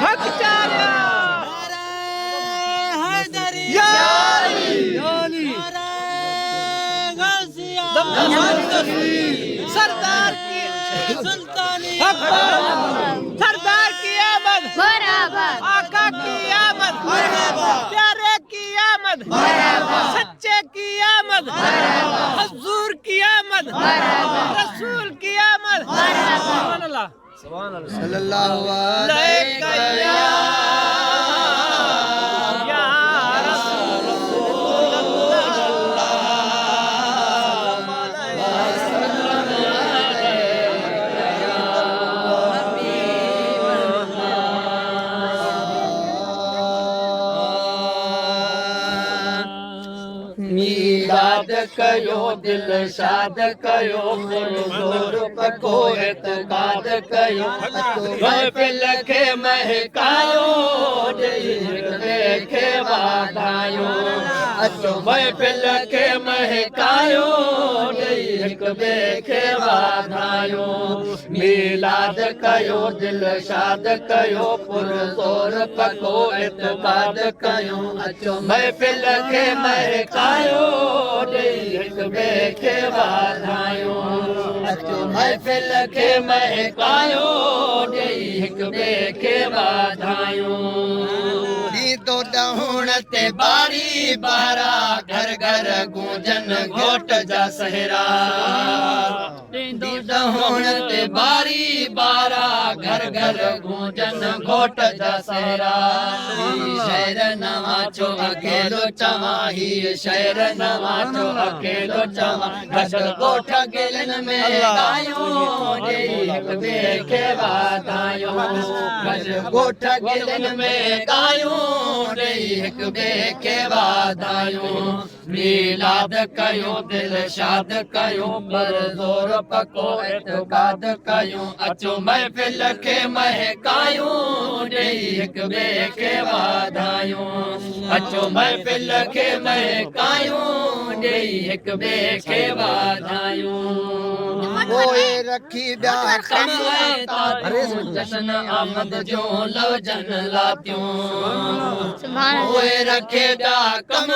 हक चालिया सरदार की सुल्तानी सरदार की आमद आका की आमद प्यारे की आमद सच्चे की आमद हजूर की आमद रसूल की आमद सुभान अल्लाह सल्लल्लाहु अलैहि मीलाद कयो दिल शाद कयो जोर पको एतकाद कयो महफिल खे महकायो खे वाधायो अचो महफिल खे महकायो हिक ॿिए खे वाधायो मीलाद कयो दिल शाद कयो पुरज़ोर पको एतकाद कयो अचो महफिल खे महकायो हिक ॿिए खे वाधायो अचो महफिल खे महकायो हिक ॿिए खे वाधायो दीदो ॾहुण ते बारी बारा घर घर गूंजन घोट जा सहरा दीदो ॾहुण ते बारी बारा घर घर गूंजन घोट जा सहरा शहर नवा छो अकेलो चवां ही शहर नवा छो अकेलो चवां घट ॻोठ गिलन में गायो हिक ॿिए खे वाधायो घट ॻोठ गिलन में गायो हिक ॿिए खे वाधायो मीलाद कयो दिल शाद कयो पर ज़ोर पको एतकाद कयो अचो महफिल खे महकायो हिक ॿिए खे वाधायो अचो महफिल खे महकायो हिक ॿिए खे वाधायो पोइ रखी ॿिया कम जश्न आमद जो लवजन लातियूं पोइ रखे ॿिया कम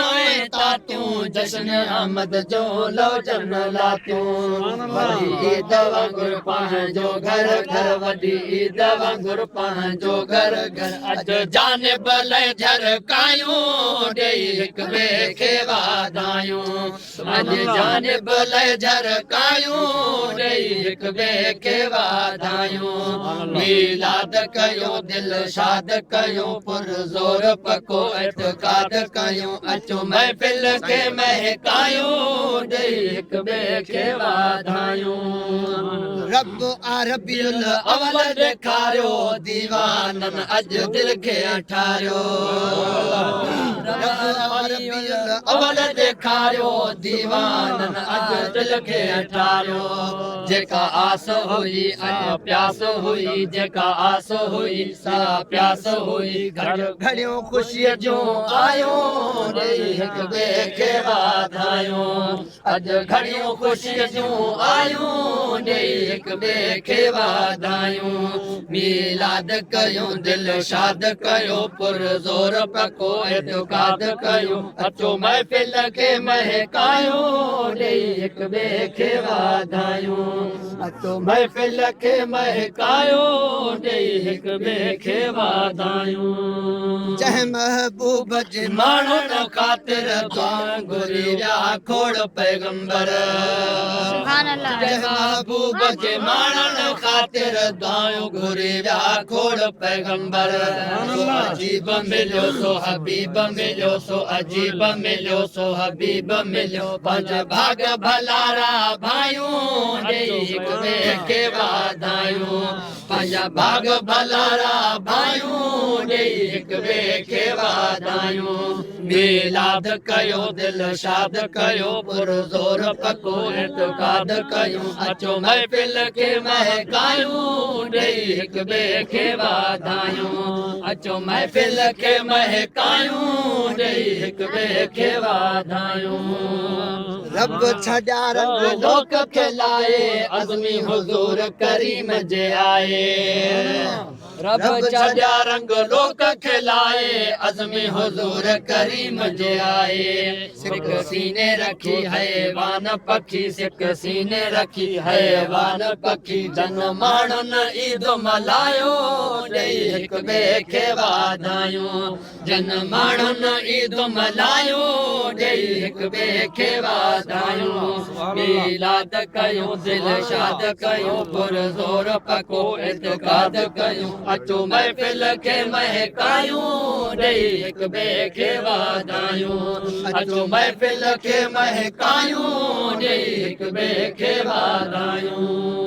तातियूं जश्न आमद जो लवजन लातियूं वॾी ईद वांगुर पंहिंजो घर घर वॾी ईद वांगुर पंहिंजो घर घर अॼु जानिब लय झरकायूं हिक ॿिए खे वाधायूं अॼु जानिब लय झरकायूं हिक ॿिए खे वाधायूं मीलाद कयो दिल शाद कयो पुरज़ोर पको एतकाद कयो अचो महफिल खे महकायो हिक ॿिए खे वाधायूं रब अरबियुल अवल ॾेखारियो दीवाननि अॼु दिल खे ठारियो अवल ॾेखारियो दीवाननि अॼु दिल खे ठारियो जेका आस हुई अॼु प्यास हुई जेका आस हुई सा प्यास हुई घड़ियूं ख़ुशीअ जूं आयो हिक ॿिए खे वाधायो अॼु घड़ियूं ख़ुशीअ जूं आयूं हिक ॿिए खे वाधायूं मीलाद कयो दिल शाद कयो पुरज़ोर पको एतकाद कयो अचो महफिल खे महकायो हिक ॿिए खे वाधायूं अचो महफिल खे महकायो हिक ॿिए खे वाधायूं जंहिं महबूब जे माण्हुनि ख़ातिर घुरी विया खोड़ पैगंबर जंहिं महबूब जे माण्हुनि ख़ातिर दुआऊं घुरी विया खोड़ पैगंबर अजीब मिलियो सो हबीब मिलियो सो अजीब मिलियो सो हबीब मिलियो पंज भाग भलारा भाइयूं हिक ॿिए खे वाधायूं पंज भाग भलारा भाइयूं हिक ॿिए खे वाधायूं मीलाद कयो दिल शाद कयो पुरज़ोर पको एतकाद कयो अचो महफिल खे महकायूं हिक ॿिए खे वाधायूं अचो महफिल खे महकायूं हिक ॿिए खे वाधायूं रब छॾा रंग लोक खे लाए अज़मी हुज़ूर करीम जे आए रब छॾिया रंग लोक खिलाए अज़मी हुज़ूर करीम जे आए सिक सीने रखी हैवान पखी सिक सीने रखी हैवान पखी जन माण्हुनि ईद मल्हायो ॾेई हिक ॿिए खे वाधायूं जन माण्हुनि ईद मल्हायो ॾेई हिक ॿिए खे वाधायूं मीलाद कयूं दिल शाद कयूं पुरज़ोर पको इत्क़ाद कयूं अचो महफ़िल खे महकायूं ॾेई हिक ॿिए खे वाधायूं अचो महफ़िल खे महकायूं ॾेई हिक ॿिए खे वाधायूं